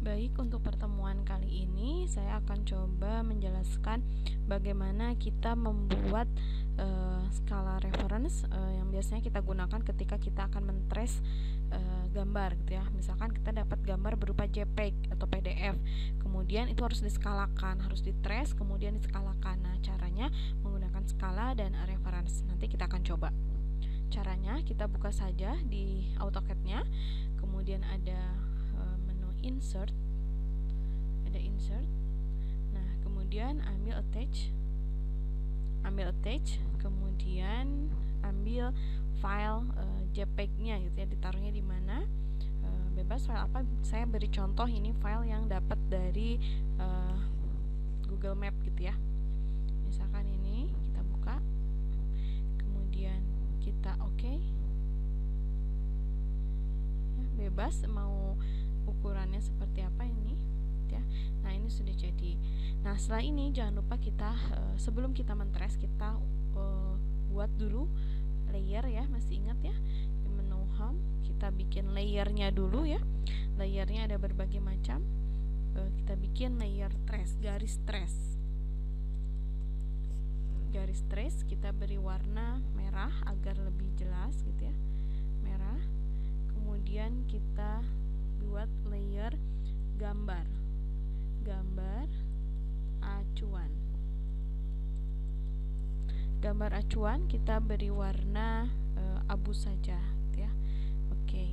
Baik, untuk pertemuan kali ini saya akan coba menjelaskan bagaimana kita membuat skala reference yang biasanya kita gunakan ketika kita akan men-trace gambar gitu ya. Misalkan kita dapat gambar berupa JPEG atau PDF, kemudian itu harus diskalakan, harus di-trace, kemudian diskalakan. Nah, caranya menggunakan skala dan reference. Nanti kita akan coba. Caranya kita buka saja di AutoCAD-nya, kemudian ada menu insert, ada insert. Nah, kemudian ambil attach, kemudian ambil file JPEG-nya gitu ya, ditaruhnya di mana, bebas file apa. Saya beri contoh ini file yang dapat dari Google Map gitu ya. Misalkan ini kita buka, kemudian kita oke. Ya, bebas mau ukurannya seperti apa ini ya. Nah, ini sudah jadi. Nah, setelah ini jangan lupa kita sebelum kita men-trace, kita buat dulu layer ya. Masih ingat ya, di menu home kita bikin layernya dulu ya. Layernya ada berbagai macam. Kita bikin layer trace, garis trace, kita beri warna merah agar lebih jelas gitu ya, merah. Kemudian kita buat layer gambar acuan, kita beri warna abu saja gitu ya. Oke.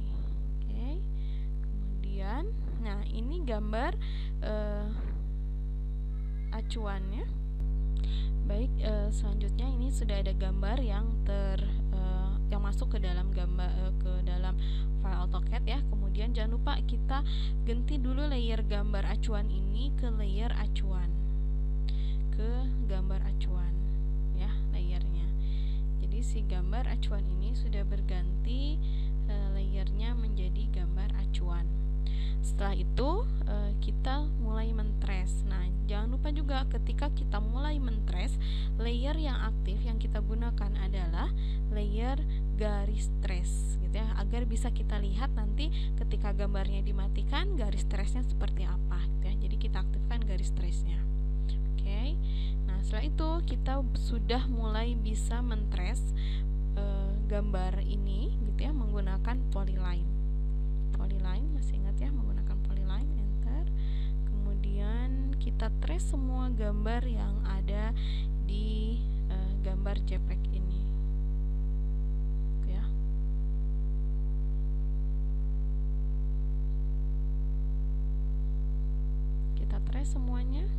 Kemudian nah, ini gambar acuannya. Baik, selanjutnya ini sudah ada gambar yang yang masuk ke dalam dalam file AutoCAD ya. Kemudian jangan lupa kita ganti dulu layer gambar acuan ini ke layer acuan, ke gambar acuan ya, layernya. Jadi si gambar acuan ini sudah berganti layernya menjadi gambar acuan. Setelah itu kita mulai men-trace. Nah, jangan lupa juga ketika kita mulai men-trace, layer yang aktif yang kita gunakan adalah layer garis trace gitu ya, agar bisa kita lihat nanti ketika gambarnya dimatikan garis trace-nya seperti apa gitu ya. Jadi kita aktifkan garis trace-nya. Oke. Nah, setelah itu kita sudah mulai bisa men-trace gambar ini gitu ya, menggunakan polyline. Masih ingat ya, menggunakan polyline, enter. Kemudian kita trace semua gambar yang ada di gambar JPEG ini gitu ya. Kita trace semuanya.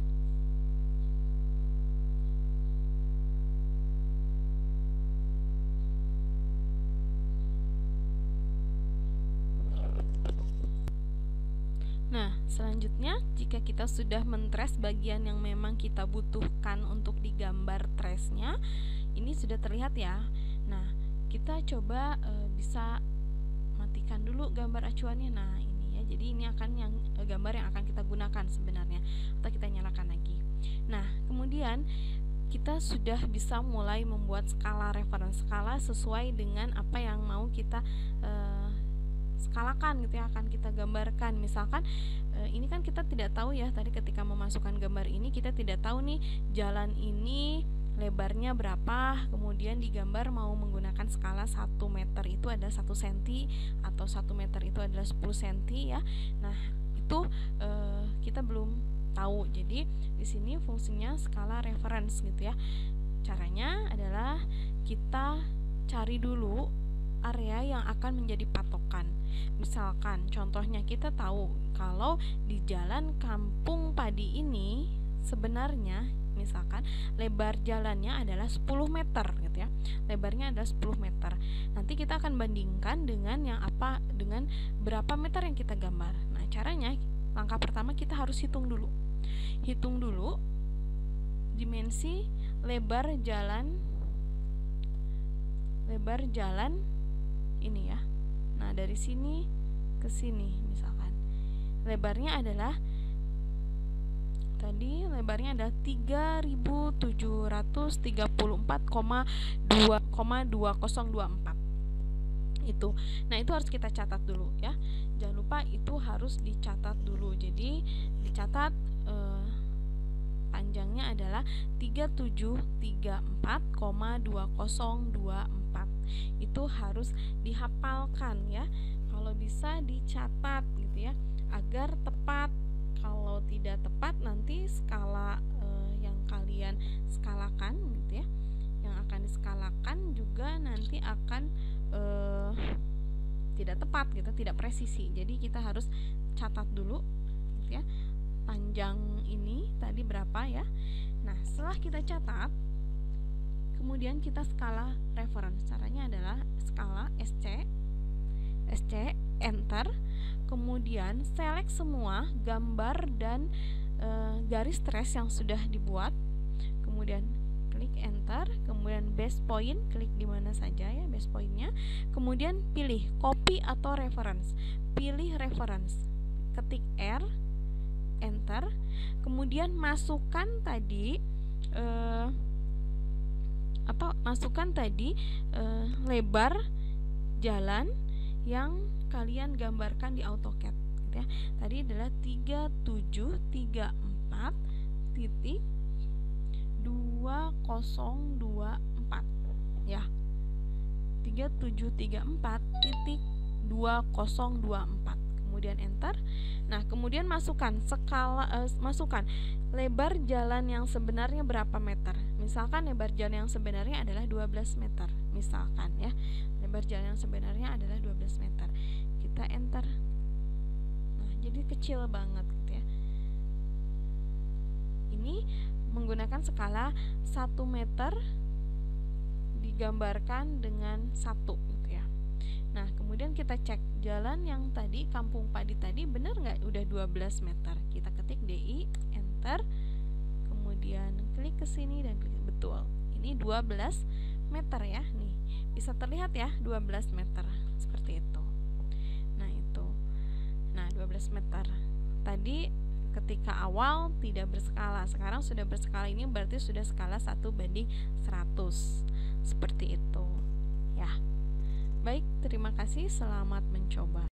Nah, selanjutnya jika kita sudah men-trace bagian yang memang kita butuhkan untuk digambar trace-nya, ini sudah terlihat ya. Nah, kita coba bisa matikan dulu gambar acuannya. Nah, ini ya. Jadi ini akan gambar yang akan kita gunakan sebenarnya. Atau kita nyalakan lagi. Nah, kemudian kita sudah bisa mulai membuat skala reference, skala sesuai dengan apa yang mau kita skalakan gitu ya, akan kita gambarkan. Misalkan ini kan kita tidak tahu ya, tadi ketika memasukkan gambar ini kita tidak tahu nih jalan ini lebarnya berapa, kemudian digambar mau menggunakan skala 1 meter itu adalah 1 cm atau 1 meter itu adalah 10 cm ya. Nah, itu kita belum tahu. Jadi di sini fungsinya skala reference gitu ya. Caranya adalah kita cari dulu area yang akan menjadi patokan. Misalkan contohnya kita tahu kalau di jalan Kampung Padi ini sebenarnya misalkan lebar jalannya adalah 10 meter gitu ya. Lebarnya adalah 10 meter. Nanti kita akan bandingkan dengan dengan berapa meter yang kita gambar. Nah, caranya langkah pertama kita harus hitung dulu. Hitung dulu dimensi lebar jalan ini ya. Nah, dari sini ke sini misalkan lebarnya adalah tadi lebarnya adalah 3734,2,2024 itu. Nah, itu harus kita catat dulu ya. jangan lupa itu harus dicatat dulu. Jadi dicatat panjangnya adalah 3734,2024. Itu harus dihafalkan ya. Kalau bisa dicatat gitu ya, agar tepat. Kalau tidak tepat nanti skala yang kalian skalakan gitu ya, yang akan diskalakan juga nanti akan tidak tepat gitu, tidak presisi. Jadi kita harus catat dulu gitu ya, panjang ini tadi berapa ya. Nah, setelah kita catat, kemudian kita skala reference. Caranya adalah skala SC, enter, kemudian select semua gambar dan garis trace yang sudah dibuat, kemudian klik enter, kemudian base point, klik di mana saja ya base pointnya, kemudian pilih copy atau reference, pilih reference, ketik R, enter, kemudian masukkan tadi lebar jalan yang kalian gambarkan di AutoCAD gitu ya. Tadi adalah 3734.2024 ya. 3734.2024. Kemudian enter. Nah, kemudian masukkan lebar jalan yang sebenarnya berapa meter. Misalkan lebar jalan yang sebenarnya adalah 12 meter. Misalkan ya, lebar jalan yang sebenarnya adalah 12 meter. Kita enter. Nah, jadi kecil banget gitu ya. Ini menggunakan skala 1 meter digambarkan dengan 1 gitu ya. Nah, kemudian kita cek jalan yang tadi Kampung Padi tadi benar nggak udah 12 meter. Kita ketik DI, enter, kemudian klik ke sini dan klik betul. Ini 12 meter ya. Nih, bisa terlihat ya 12 meter seperti itu. Nah, itu. Nah, 12 meter. Tadi ketika awal tidak berskala, sekarang sudah berskala, ini berarti sudah skala 1:100. Seperti itu. Ya. Baik, terima kasih, selamat mencoba.